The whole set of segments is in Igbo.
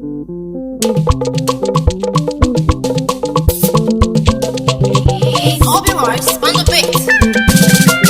Obi Vibes on the beat.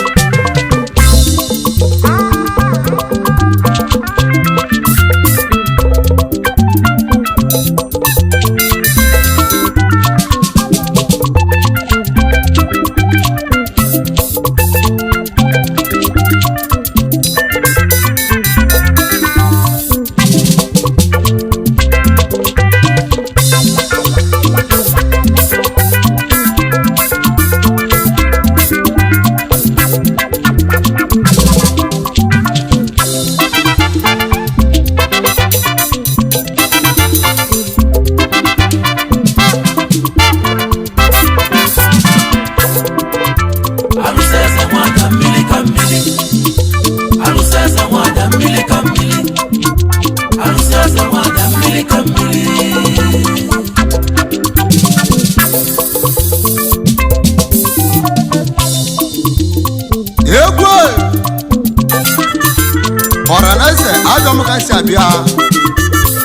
Bia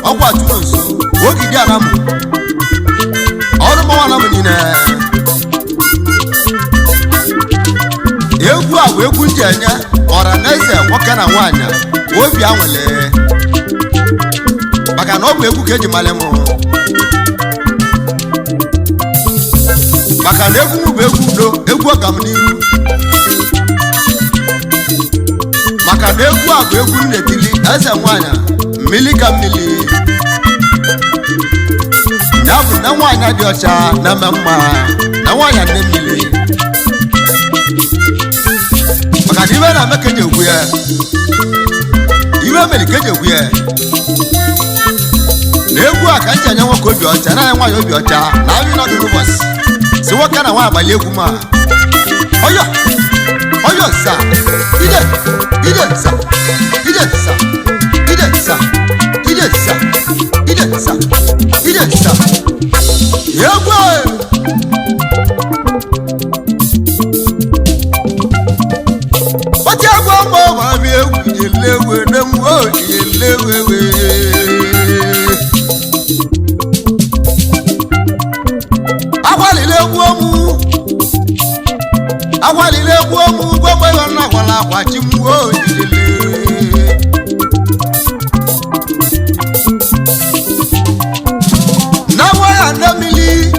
ọkwa tụrụ nso ogidi anamu ọrụ mmanwụ anamu niile egwu a bụ egwu ndị enye ọra na eze nwoke na nwaanyị obi anwele maka na ọ bụ egwu ka eji mara mụ maka na egwu m bụ egwu udo egwu ọgam n'iru maka na egwu a bụ egwu nnetili eze nwaanyị mmili ka mmili ya bụ na nwaanyị dị ọcha na-eme mma na nwaanyị nne mmili maka na ibe na-eme ka eji egwu ya ibe mere ka eji egwu ya na egwu a ka nji anya nwoke obi ọcha na nwaanyị obi ọcha na abịa n'ọdụ n'ụbọchị si nwoke na nwaanyị gbalị egwu ma ọyọ sa ide sa ide sa ide sa ide sa ide sa ide sa yegwe oti agwa mo wa bi egwu yelewe na mo yelewe agwalile egwu omu gbogbo iwe na agwala akwachi mwo yelele na waya na mili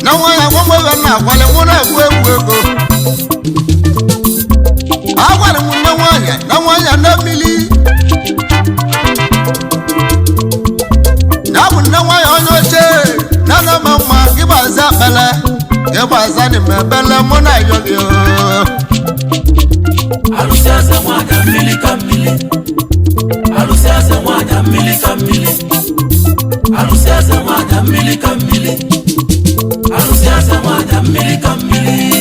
na waya gbogbo iwe na agwale mụ na egwu ego agwale mụ na waya na mili na bụ na waya onye oche na na mama gịbaza akpele gịbaza ni mebele mụ na yogi alusiaza mwada mili kamili alusiaza mwada mili kamili alusiaza mwada mili kamili alusiaza mwada mili kamili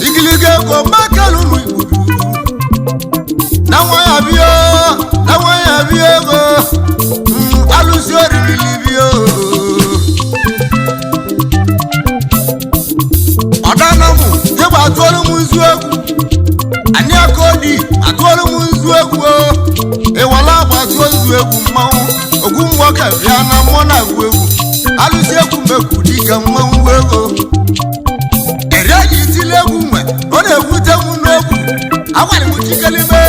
igilige ko makalu nu ibudu na waya biyo go alusiori bilibio ọdanamu jẹba atụọlụ m nzu egwu anyị akodi atụọlụ m nzu egwu ịwala agba atụọ nzu egwu mmanwụ ogwu nwoke bịa na mmụọ na-agwụ egwu alụsi egwu mekwu dịka mmanwụ ego ere ji itile egwu nwe ọ na-egwute m n'ogwu agwara m chikelime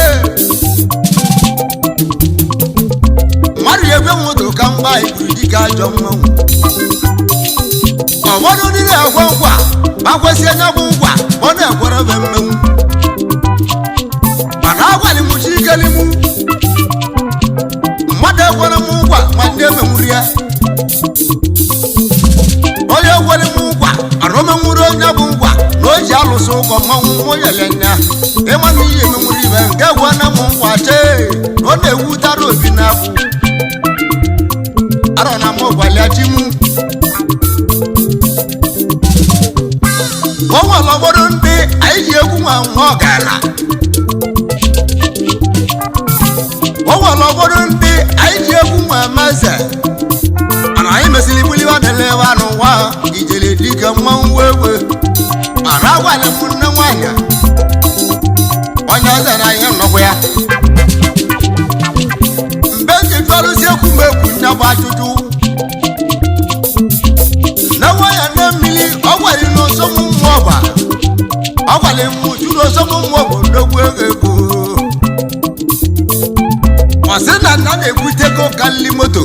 mmadụ ya ebe moto ka mgba iburu dịka ajọ mmanwụ ọgbọdụ ndị na-agwa nkwa ma kwesị anya bụ nkwa ọ na-egwere ebe mmenwu mana agwara m chikelimu mmadụ egwere m nkwa ma ndị emenwuri ya onye egwere m nkwa arụmenwuri onye bụ nkwa na o ji alụsị ụkọ mmanwụ mụnyere nya ịma na ihe emenwuri ibe nke egwere m nkwa chee na ọ na-ewutara obi n'afọ arọ na m gbalịa chi mụ ọnwere obodo ndị anyị ji egwu nwa ọgara ọnwere obodo ndị anyị ji egwu nwa meze mana anyị mesịrị buliwa delewa n'ụwa ijele dịka mmanwụ egwe mana agwala m nne nwaanyị onye ọzọ na ihe nnọkwa ya ọsị na nna na-ebutego kalili moto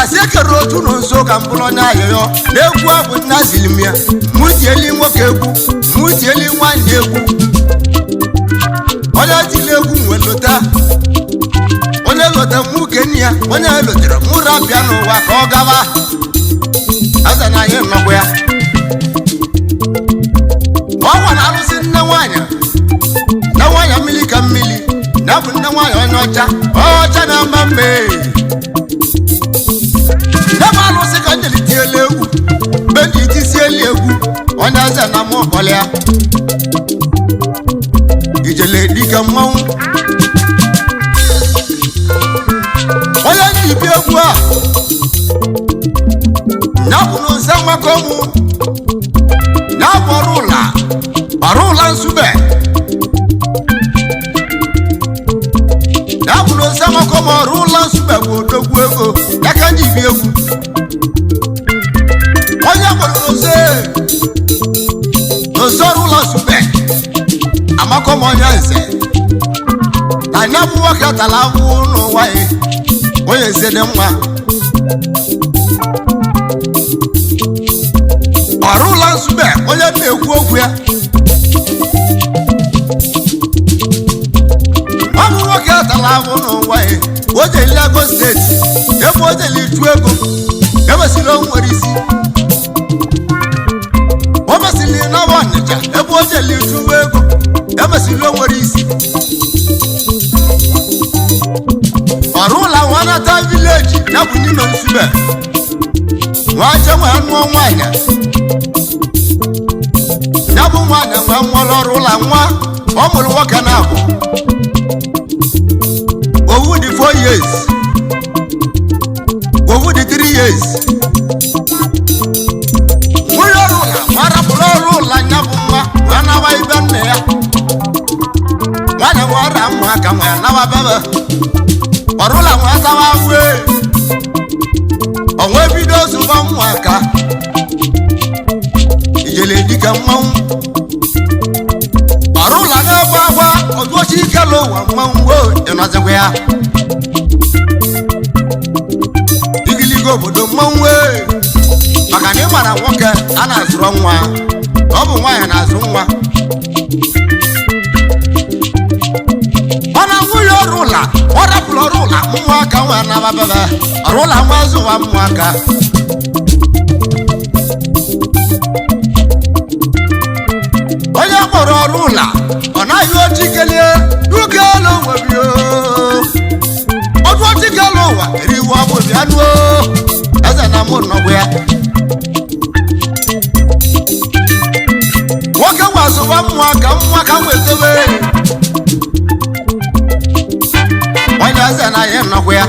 asị ekere otu nọ nso ka mbụrụ onye ayọyọ na-egwu abụ nna zilim ya mụtieli nwoke egwu mụtieli nwaanyị egwu onye tili egwu nwe lota onye lota nwoke nne ya onye lotere mụra bịa n'ụwa ka ọ gaba aza na anyị nnọkwa ya ọgwa na alụsị nne nwaanyị mmiri ka mmiri na bụ nne nwaanyị onye ọcha na mma mme ebe alụsị ka njelitiela egwu mgbe ndị itisieli egwu onye aza na mụ ọkpọlị ya ijele dike mmanwụ onye ndị bi egwu a nyabụ n'ụzọ mmakọ mụ nyabụ ọrụ ụla nsube nyabụ n'ụzọ mmakọ mụ ọrụ ụla nsube bụ odogwu ego ya ka ndị bi egwu onye gbara n'ụzọ ọrụ ụla nsube amakọ m onye nze na nyabụ nwoke tara ahụhụ n'ụwa ya onye nze dị mma ọrụla nsube onye na-ekwu okwu ya nwabụ nwoke tara ahụhụ n'ụwa ya o jeli Lagos steeti ebe o jeli ịchụ ego ebesiri o nwere isi o mesiri n'aba Ọnịcha ebe o jeli ịchụ ego emesiri o nwere isi ọrụla nwanata vileji ya bụ n'ime nsube nwaje nwe nụọ nwaanyị ya bụ nwaanyị nwe nwere ọrụla nwa ọ mụrụ nwoke na-abụ owu dị 4 years owu dị 3 years nwunye ọrụla marapụrụ ọrụla ya bụ nwa wee nawa ibe nna ya nwaanyị nwe ọrịa mma aka nwe nawa bebe ọrụla nwe atawa wee onwe bido ozugbo ụmụaka ijele dike mmanwụ ọrụla na-egbe agba otuochi ikele ụwa mmanwụ wee ịnọzikwa ya igiligo obodo mmanwụ wee maka na ị mara nwoke a na-azụrụ nwa ọ bụ nwaanyị na-azụ nwa mana nwunye ọrụla ọ rapụrụ ọrụla ụmụaka nwa nababebe ọrụla nwa zụwa ụmụaka onye kpọrọ ọrụla ọ naghị otikele duke elu nwebio ọdụ otikele ụwa eriwu ọbụbi anụ eze na mụ nọgbu ya nwoke nwa zụwa ụmụaka nwetebe onye eze na ya nnọkwa ya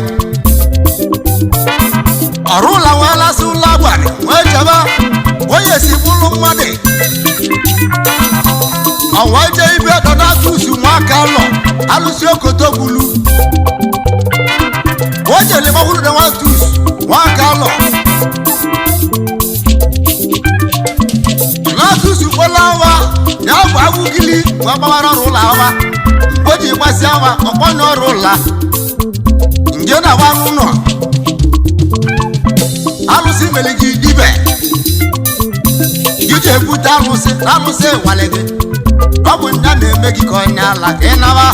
ọrụla nwa lasị ụlọ agbara wee jebe onye si bụrụ mmadụ ọnwa je ibe dọ na-atụsu nwaka nọ alụsi okoto gbulu o jere gbagburu na nwatus nwaka nọ na-atụsu kpola awa ya bụ agwụgili nwa gbawara ọrụ ụlọ awa o ji gbasi awa ọkpọnye ọrụ ụla nje na gbanụ ụlọ alụsị mere gị dibe gị ji ebute alụsị nwale gị ọ bụ ndị na-eme gị ka onye ala ka ị nawa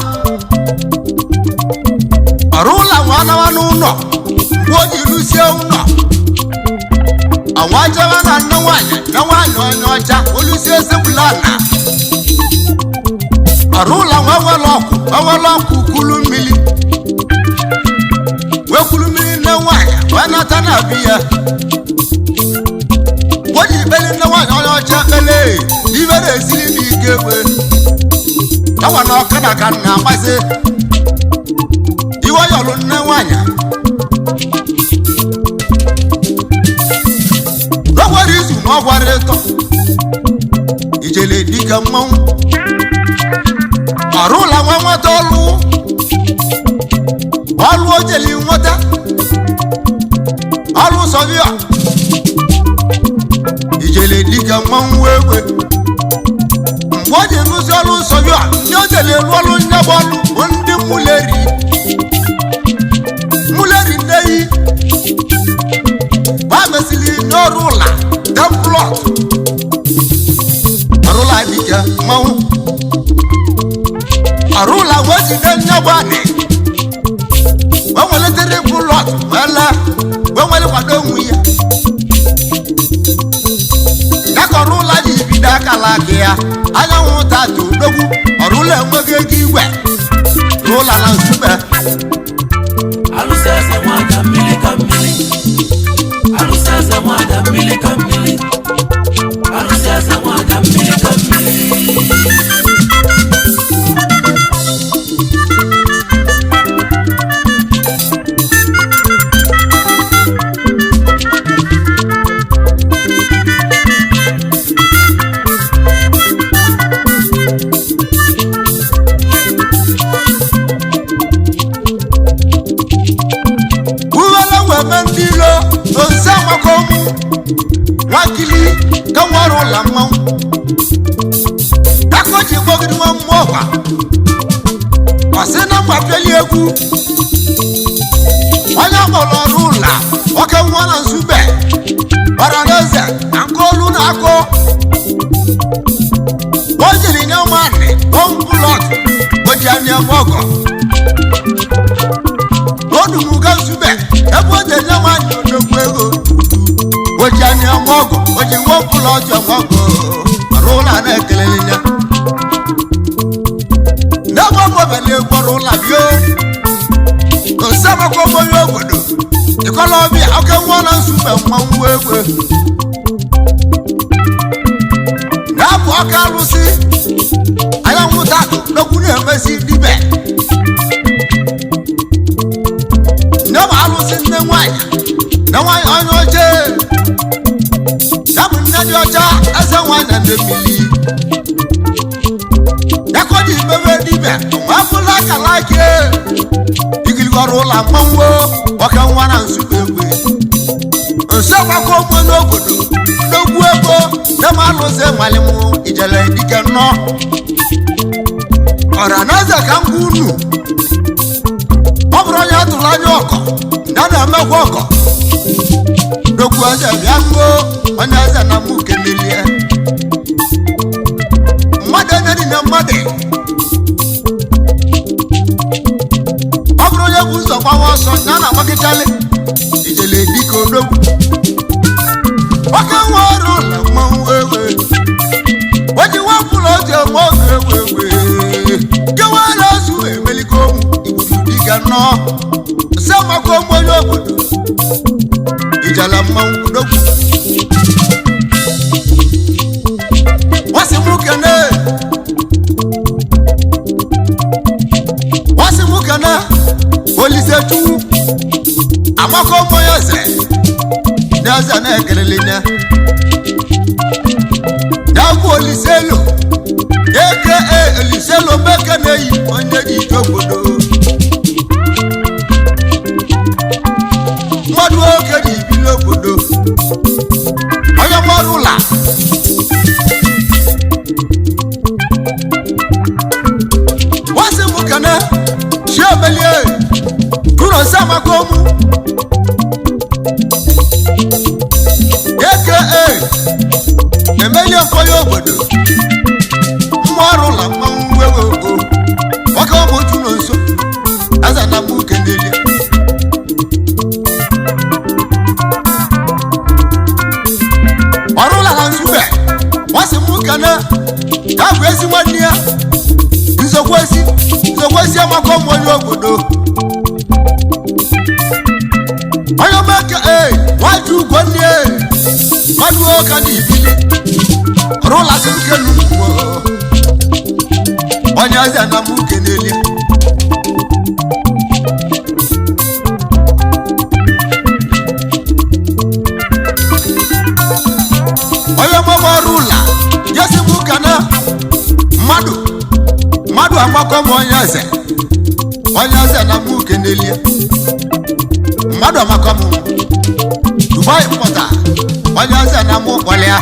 ọrụ ụlọ nwa nawa n'ụlọ mgbe o ji rụsie ụlọ ọnwa jebe na nne nwaanyị onye ọcha olusie ezegbula na ọrụ ụlọ nwa nwere ọkụ kulu mmiri wekwuru mmiri nne nwaanyị wee nata na bi ya o ji ikpeli nne nwaanyị onye ọcha kpele ibe na-esiri n'ike egbe awa na ọkada ka na-agbazi iwe yọlụ nne nwaanyị ọgwara izu na ọgwara ịtọ ijele dike mmanwụ ọrụla nwa nweta ọlụ ojeli nweta ọlụ sọbịa ijele dike mmanwụ egbe mgbe o ji rụzi ọlụ sọbịa ndị jele lụọlụ nyabọlụ ndị muleri nneyi ba mesili n'ọrụ ụla templọt arụla dike mmanwụ arụla wee jide nyabọlị wee weletere plọt wee nwere kwado onwe ya yakọrọ ụla ji bido akala aka ya anyanwụ tata odogwu ọrụla enweghị ego igwe n'ụla na nsube alụsị eze nwada mmiri ka mmiri alụsị eze nwada mmiri ka mmiri alụsị eze nwada mmiri ka mmiri wakili ka nwere ụla mmanwụ tako ji gbogide nwa mmụọ ọkwa ọsị na mgbapeli egwu onye kpọrọ ọrụ ụla nwoke nwa na nzube bara n'eze na nke olu na-akụ o jiri nye nwanne ọmbụlọt o ji anya ọgọ odumuga nzube ebe o ji enye nwanne odogwu ego oji anya ọgọ oji nwopụlụ ọjọọ ọgọ arụla na-ekelele ya n'ebe ọgbọbele gwọrọ ụla bio osemakwa onye obodo ịkọla ọbịa oke nwa na nsube mmanwụ egwe na-abụ ọka alụsị anyanwụ tatụ n'okwu na-emesi dibe n'ebe alụsị nne nwanyị na nwanyị onye oche sabu nne dị ọcha eze nwanyị na mmiri yakọji mmewe dibe nwa bụla akala ake igirigọrọ ụlọ mmanwụ ọka nwa na nsukwu egwe nsogbakọ ogbe n'obodo n'ogwu ego nema alụsị nwalimụ ijele dike nnọọ ọra na eze ka ngwa unu ọ bụrụ onye atụrụ anya ọkọ ndị a na-emekwa ọkọ n'okwu eze bịa ngoo onye eze na mụ kenelie mmadụ enye dị na mmadụ ọ bụrụ onye bụ ụzọ gbawa ọsọ ya na-agbakịchalị ijele dike odogwu oke nwa ọrụ ụlọ mmanwụ ewe oji nwapụrụ oji eme oge ewe kewara ozu emelike omu igburu dike nnọọ semaka onye obodo ijala mmanwụ odogwu wasi mukene olise chukwu amaka onye eze n'eze na-ekelele ya dagwu oliselo eke oliselo meke na-eyi onye dị ije obodo mmadụ oke dị ibili obodo onye mmadụ ụla wasị m kene chiebelie kụrụ nsị amaka omu eke emelie mfonye obodo mmadụ ụla mmanwụ wewe ogo nwoke ọmụ otu nọ nso eze na mụ kenelie ọrụ ụla na nzube wasị m kene ya bụ ezi nwanne ya nzokwesi amaka ụmụ onye obodo onye meke nwaji ugwo nne mmadụ oke na ibili ọrụ ụla sị nkelu onye eze na mụ kenelie onye mọgbọrọ ụla jesi m kana mmadụ agbakọ m onye eze na mụ kenelie mmadụ amakọ m Dubai pụta onye eze na mụ kpọlịa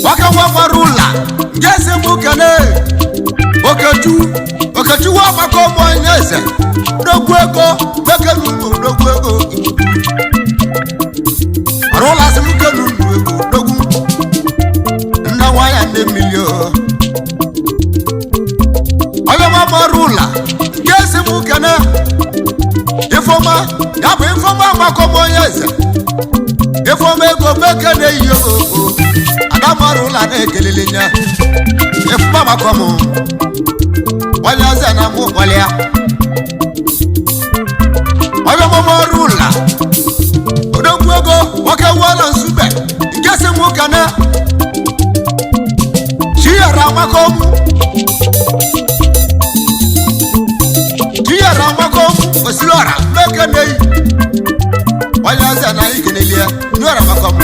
waka wamarula ngeze mukane okechu wa makomo nyeze dogwego bekelu dogwego arola simukelu dogwego dogu na waya ne milio ayo wamarula ngeze mukane ifoma makomo nyeze ifoma ego bekene yo adamarula ne kelelenya ifoma makomo wanya zana mu walia ayo mamarula odogwego wake wala nsube ngese mu kana chiara makomu osilora bekene wanya zana ikelelia nyora makomu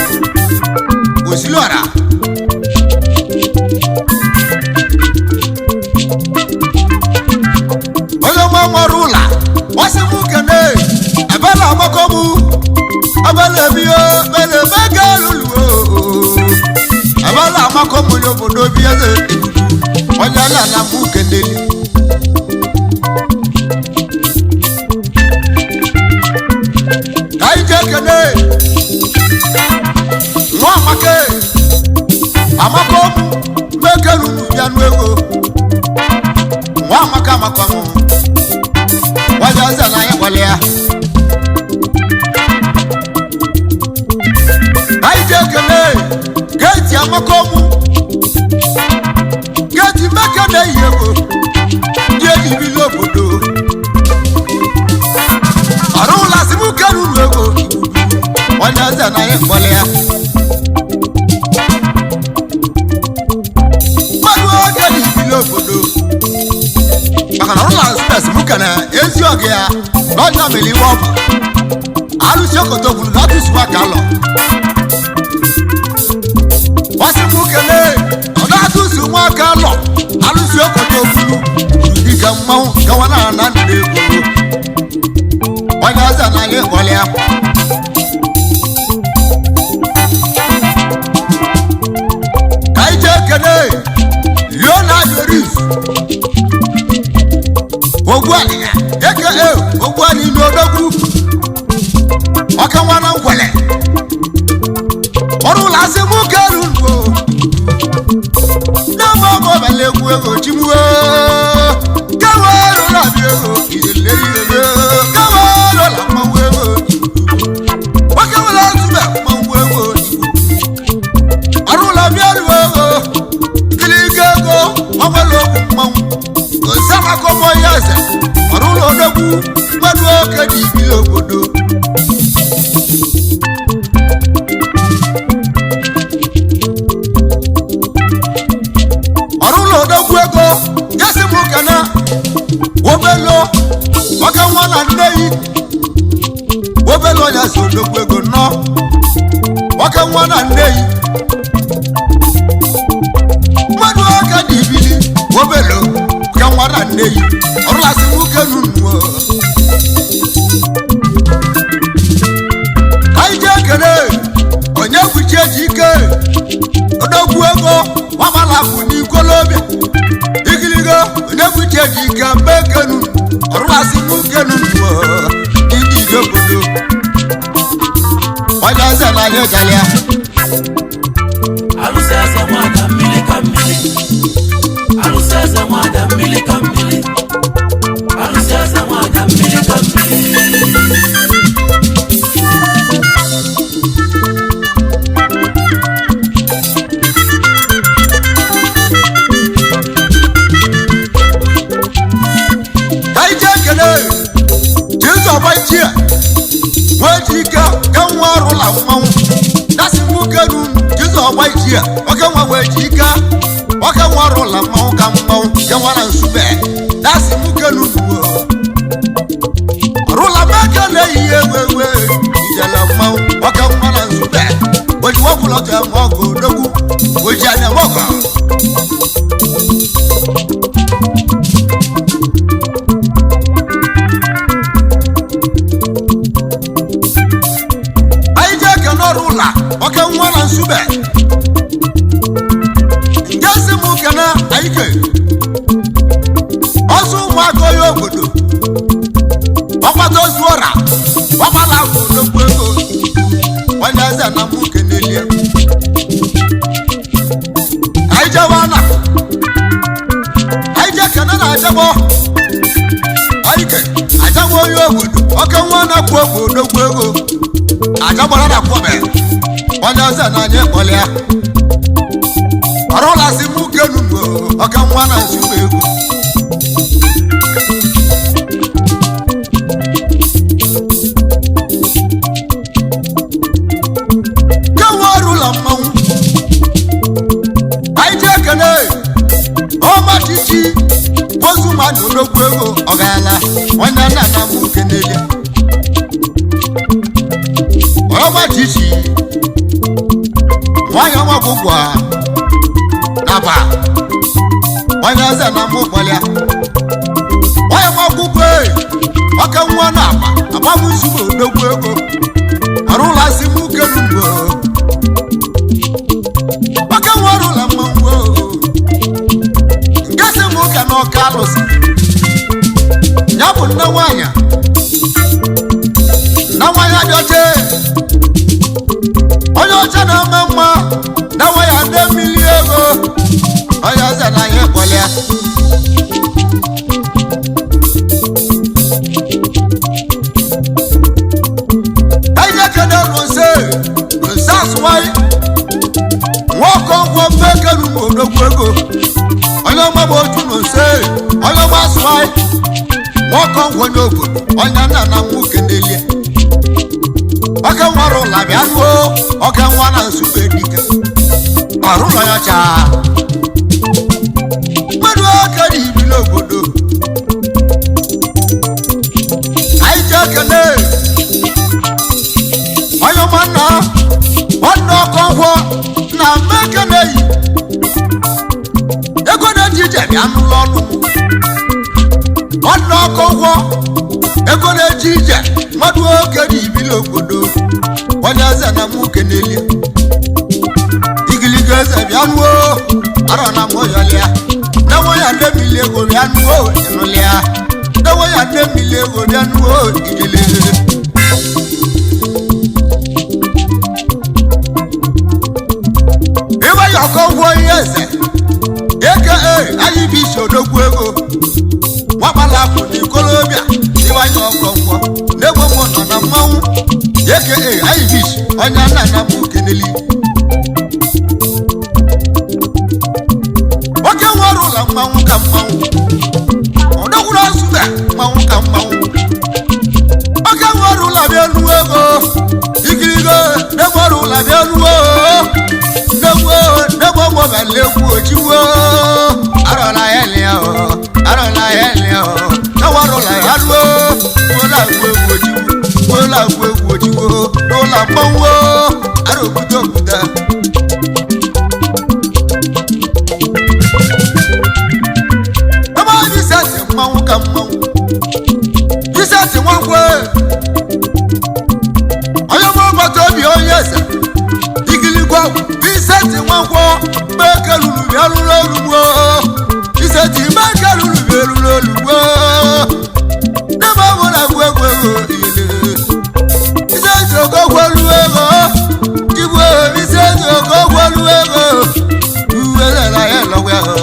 osilora marula wasimukene abala makomu abala biyo bele bagalulu abala makomu yobodo biyaze wanyala na mukendeli aijekene nwa make amakomu bekelu yanwego nwa maka makomu wajaza na yakwalea aijekele geti amakomu geti mekene yego jeli bilobodo arula simukelu lwego wajaza na yakwalea maduwa geli bilobodo bakana arula simukana ezi oge ya lọ́jọ́ mẹ́lì wọ́ọ̀mù alùsí òkòtò ògùn lọ́dún sí wákà lọ. wọ́n sì mú kele ọ̀dọ́dún sí wákà lọ alùsí òkòtò ògùn olùdí kan mọ́ káwọn náà nà nílé gbogbo. wọ́n yà sàn náà yé kọ́lé ya. káyíjẹ́ kele leonardo reef ogbu àlìyà eke ogbu àlì n'odogwu ọka nwana nkwele ọrụ lasị mụ keru nwo n'ebe ọgọ bala egwu ego chimuo kewe rola bi ego idele idele kewe rola mmanwụ ego oke nwere ozube mmanwụ ego ọrụ la bi elu ego kiliga ego ọgbala okwu mmanwụ osama komo yaze ọrụlọ odogwu mmadụ oke dị ibili obodo ọrụlọ odogwu ego jesi m kana wobelo oke nwa na nneyi wobelo ya si odogwu ego nọ oke nwa na nneyi mmadụ oke dị ibili wobelo wara neyi orla si muke nunwo aije kele onye buche jike odogwu ego wamala bu ni kolobia igiligo onye buche jike bekenu orla si muke nunwo idi dobodo waja se na ye jalia alusasa mwada mili kamili alusasa mwada mili kamili alusasa mwada mili kamili kaijekele jizo baichia wejika kanwa rula mmanwụ dasi mukenu jizo baichia okenwa wejika waka waro la mau ka mau ya wala nsube dasi mukenu nuwo rola maka na yewewe ijala mau waka wala nsube oji wakulo te mogo dogu oji anya mogo aije ke no rola waka wala nsube Aijabana Aija kanana ajabo Aike ajabo yogudu Oke mwana kwogo n'ogwego Ajabara na kwobe Wanyaze na nye kolea Arola si muke nugo Oke mwana nsubego Kawarula mawu Aija kane Oma chichi Wozu manu n'ogwego Ogala Wanyana na muke nelia Oma chichi Wanya wakugwa Naba Wanyaze na mukwalia Wanya wakugwe Waka mwana apa Apa musugo n'ogwego Arula si muke nugo Waka warula mawu Ngase muke no Carlos Nyabu na wanya jote Oyo chana mama Na wanya de miliego Oyo zana ye kolea Aija kene Rosas wai Woko kwa peke numo n'ogwego Oyo mabo tuno se Oyo baswai Woko kwa n'ogo Onya na muke nelia Oke nwaro labi anuo Oke nwana nsube dike Arulo ya cha Mwedu oke di ibilo obodo Aija kene Oyo mana Ono konwo Na mekene yi Ego de jije bi anu lonu Ono konwo Ego de jije Mwedu oke di ibilo obodo Wanyaze na muke nelia Igiligeze bi anuo Arona moyolia Newo ya nemilego bi anuo Inulia Newo ya nemilego bi anuo Igiligeze Iwa yoko wo yeze Eke ayi bisho n'ogwego Wabala kuni kolobia Iwa yoko wo Nego mono na mawu Eke ayi bisho Onya na muke neli Oke warula mawu ka mawu Odogura suga mawu ka mawu Oke warula bi enuego Igirigo Nego warula bi enuego Nebo mo baleku ojiwo Arola helio Nawarola halwo Wola gwe ojiwo Dola mawo Aro kujo kuda Aba bisase mawu ka mawu Bisase wankwe Ayo mo bato bi oyesa Igiligwa Bisati wankwo Beke lulu bialu loluwo Bisati beke lulu bialu loluwo Nema wona gwegwego Bisati okogwoluwego Jibwe Bisati okogwoluwego Uwele la ye logwego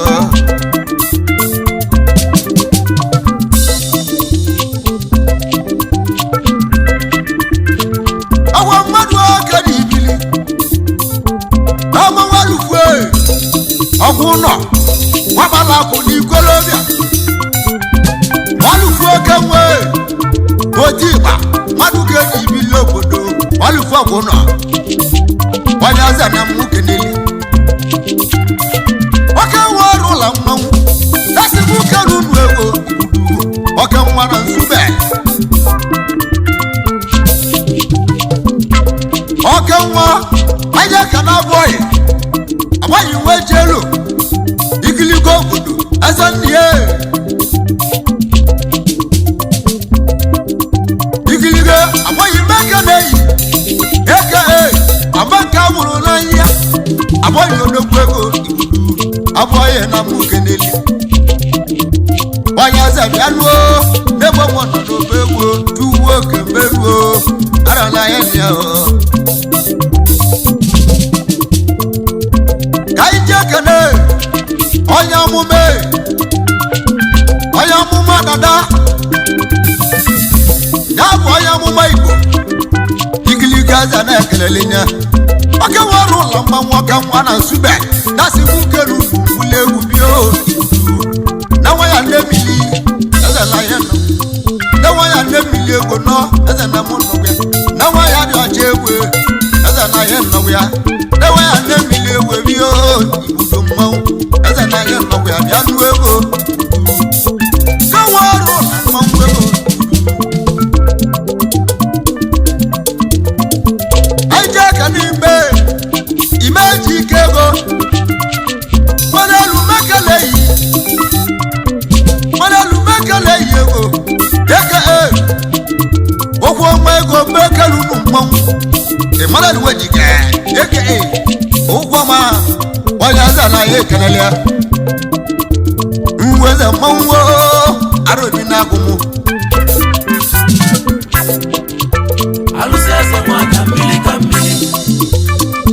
Awa mmadu aka di ibili Ọmọ walukwe Ọkụnọ Wabala kuni kolobia Walukwe kenwe Ojiba Maduke ibili obodo Walukwe ọkụnọ Wanyaze na muke nili Oke warula mmanwu Kasi muke nunu ego Oke mwana nsube Oke nwa Aija kana boy Abayi nwe jelo Igiligo obodo Azandiye Igiligo Abayi meke neyi Eke Abanka muru na ya Abayi onogwego Ibudu Abayi na muke neli Wanyaze bialuo Nebo mono n'obegwo Tuwo kemeruo Arala yenya Kaija kene onye amụma dada ya bụ onye amụma Igbo igiliga aza na-ekelele nya oke nwere ụlọ mma nwoke nwa na Nsugbe dasị mukelu ule egwu bio na nwa ya nne mili eze na ya nọ na nwa ya nne mili ego nọ eze na mụ nọ ya na nwa ya dị ọcha egwu eze na ya nọ ya na nwa ya nne mili egwu bio igbudo mmanwụ eze na ya nọ ya bịa nụ ego ka nwere ụlọ mmanwụ ego n'ime imeji ike ego mmadụ mekele yi ego deke okwu ọma ego mekelu ụmụ mmanwụ mmadụ wejike deke okwu ọma onye aza na ya ekelele ya mweze mmanwụ arụbi na agụmụ alụsị eze nwada mmiri ka mmiri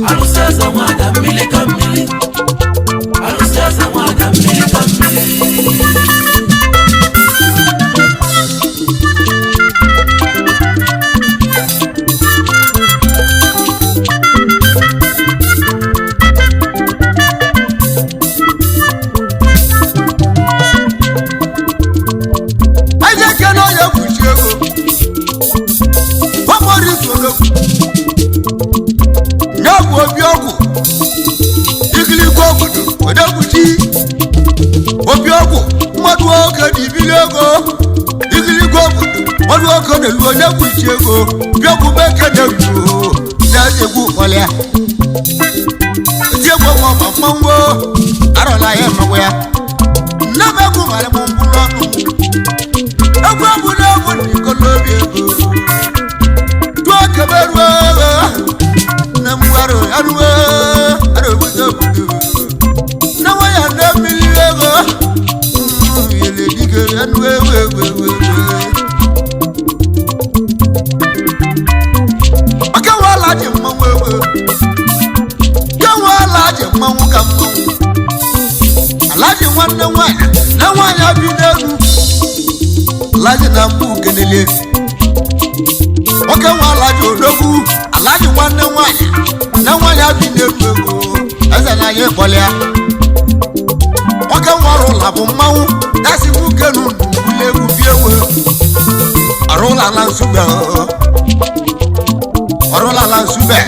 alụsị eze nwada mmiri ka mmiri alụsị eze nwada mmiri ka mmiri elu onye kwuchi ego bịọgwụ mekene ruo na-egwu ụfọlịa tiegwu ọma mmanwụ arọla ya mmanwụ ya nne m egwu mara m mkpụrụ ọnụ egwu egwu na-egwu n'ikolobi ego tụọ kebe ruo nne m arụ arụwe arụobodo obodo nne nwa ya nne mmiri ego yele dike anụ ewu mmanwụ ka mmanwụ alaji nwanne nwanyị na nwanyị abi n'elu alaji na mbụ kenele oke nwa alaji odogwu alaji nwanne nwanyị na nwanyị abi n'elu ego eze na ya ịkpọlịa oke nwa ọrụ ụlọ bụ mmanwụ dasị nwoke n'ụlọ egwu bie ewe ọrụ ụlọ ala Nsugbe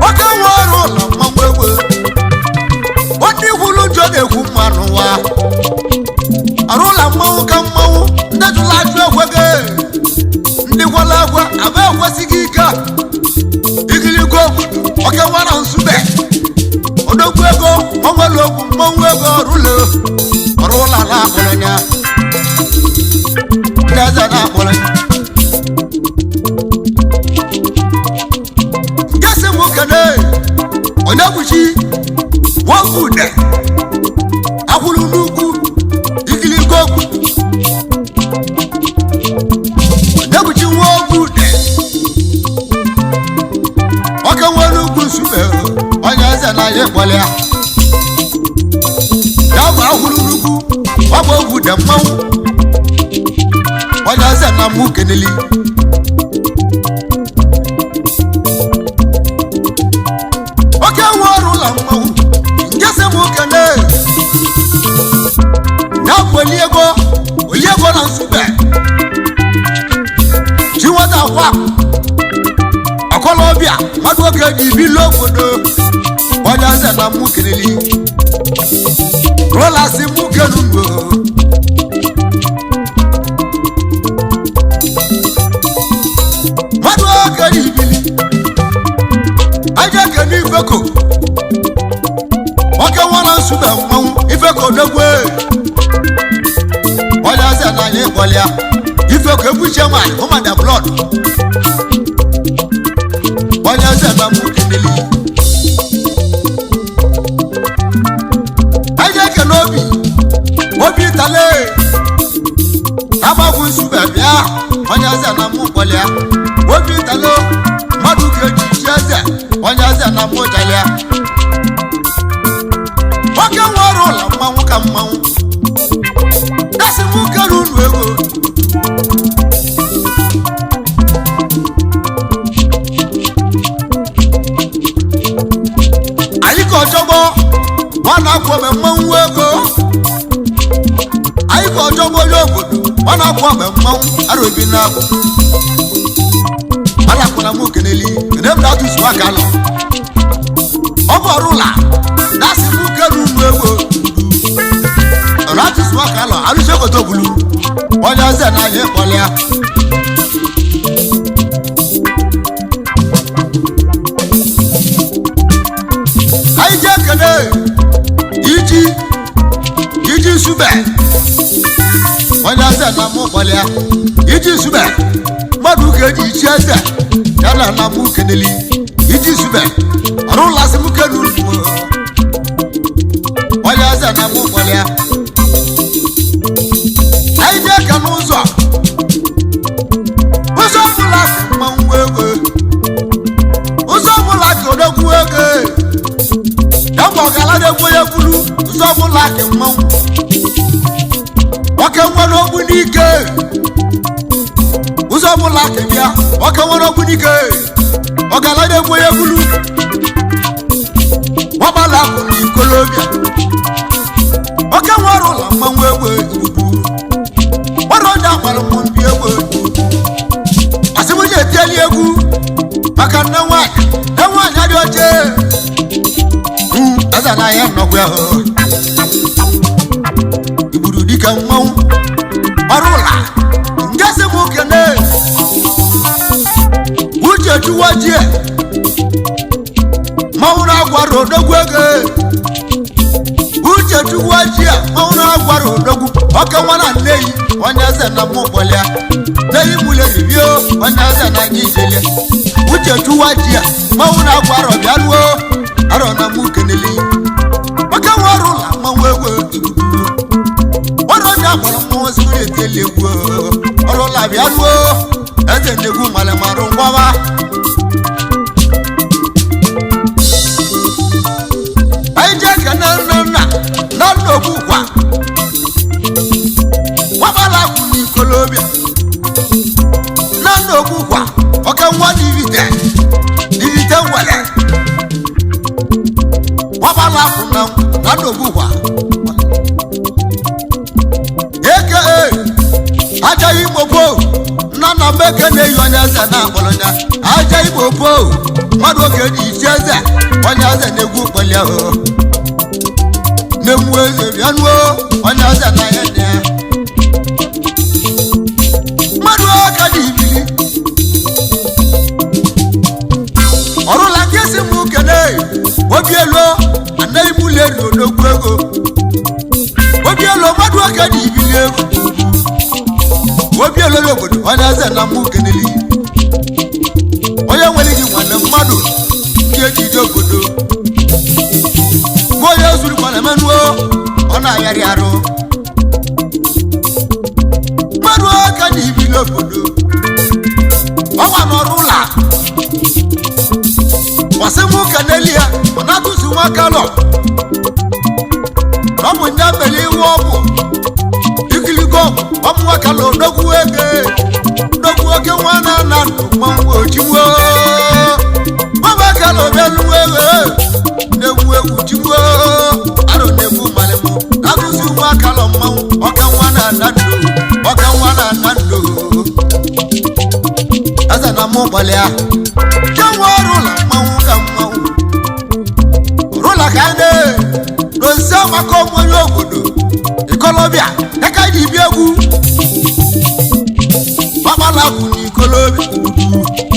oke nwa ọrụ ụlọ mmanwụ ewe ndị kwuru njọ na-ekwu mmanụ wa arụla mmanwụ ka mmanwụ ndị jụla ajụ ekwege ndị gwala agwa aba ekwesịghị ike igiligo obodo oke nwara Nsugbe odogwu ego onwere okwu mmanwụ ego ọrụla na-akpọrọ ya ndị eze na-akpọrọ ya nke si m kene onye kpuchi wogude akwụrụ n'ugwu igiligo ogwu nebuchi nwa ogude oke nwere ugwu Nsugbe onye eze na ya ịkpọlị ya bụ akwụrụ n'ugwu ọgba ogude mmanwụ onye eze na mụ keneli oke nwe ọrụ ụlọ mmanwụ ya bụ oliego na Nsugbe ji nwata akwa ọkọlọbịa mmadụ oge dị ibilo obodo onye eze na mụ keleli rolasi mụ kelugbo mmadụ oge dị ibili aja kene Ifeko oke nwa na Nsugbe mmanwụ Ifeko odogwu onye eze na anyị ịkpọlịa Ifeko ebuche nwanyị ụmụada blọd onye eze na mụ keneli anyị ekele obi tale agbagwu Nsugbe bịa onye eze na mụ kpọlịa obi tale mmadụ ga-eji chi eze onye eze na mụ jalịa oke mmanwụ ego anyị ka ọjọọ onye obodo ọ na-akwụ ọgbe mmanwụ arụ ebi na-abụ alakwụna m keneli kenem na atụsu aka nọ ọ bụ ọrụ ụla na-asị m kenu ụmụ ego ọrụ atụsu aka nọ arụsi obodo bulu onye ọzọ na anyị kpọlịa anyị ji ekele iji sube onye eze na mụ kpọlịa iji sube mmadụ ga-eji ichi eze ya na mụ keneli iji sube ọrụ ụlasị m kenu onye eze na mụ kpọlịa anyị ji eke n'ụzọ ọbụla ka mmanwụ ego ụzọ ọbụla ka odogwu ego ya bụ ọgala na-egwu ya kwuru ụzọ ọbụla ka mmanwụ oke nwere ogbu n'ike ụzọ ọbụla ka bịa oke nwere ogbu n'ike ọgala na-egwu ya kwuru ọgbala akụ na ikolobịa oke nwere ụlọ mmanwụ egbe ọrụ onye agbara m mbi egbe asịmụnye etieli egwu maka nne nwaanyị adị oche eze na ahịa nnọkwu ya igburu dịka mmanwụ ọrụ ụla ngesị m kene uche chuwajie mmanwụ na-agwara odogwu ego uche chuwajie mmanwụ na-agwara odogwu oke nwa na nneyi onye eze na mụ kpọlịa nneyi mụle ribio onye eze na anyị ijelie uche chuwajie mmanwụ na-agwara ọbịaruo arọ na mụ keneli oke nwa ọrụ ụla mmanwụ egwu igbudu ọrụ onye agbara mmụọ zuru eteli egwu ọrụ ụla bịaruo eze na-egwu malamarụ ngwaba anyị ji eke na nna ogbukwa wagbala akwụ n'ikolobịa na nna ogbukwa oke nwa divite nwere wagbala akwụ na nna ogbukwa eke ajaghị igbo nna m eke na-eyi onye eze na-akpọrọ ya aja igbo mmadụ oge ji isi eze onye eze na-egwu kpọli ahụ na-enwu eze bịanuo onye eze na ya nne ya mmadụ aka na ibili ọrụla nke si m kene obi elu anaghị m leri odogwu ego obi elu mmadụ aka na ibili ego obi elu n'obodo onye eze na mụ keneli onye nwere gị nwanne mmadụ ndị ejije obodo bụ onye zuru kwana emenuo ọ na-ayarị arụ mmadụ aka na ibili obodo ọnwa n'ọrụ ụla gbasị m keneli ya ọ na-atụsi nwa kalọ na ọ bụ ndị mere iwu ọgwụ ikiligo ọmụ nwoke na odogwu ego odogwu oke nwa na ndụ mmanwụ ojiwo nwoke na omeluwe na-egwu egwu jiwo arụ na-egwu malịmụ na-agụzi nwa kalọ mmanwụ ọka nwa na ndụ eze na mụ gbalịa kenwe ọrụ ụlọ mmanwụ ka mmanwụ rụla ka anyị na-erozi maka onye obodo ikolobịa eka ji bi egwu gbakpala kwụ n'ikolobịa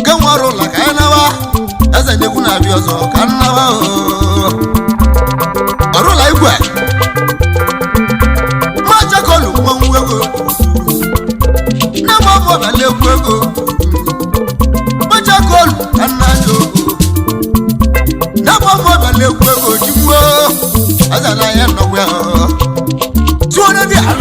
kenwe ọrụ ụlọ ka anyị nawa eze na-egwu na-abịa ọzọ ka nnawa ọrụla igwe machakolu mmanwụ ego nne m ọmụbala egwu ego machakolu ka nna anyị ogo nne m ọmụbala egwu ego jigbuo eze na ya nnọkwa ya tuo n'ebe a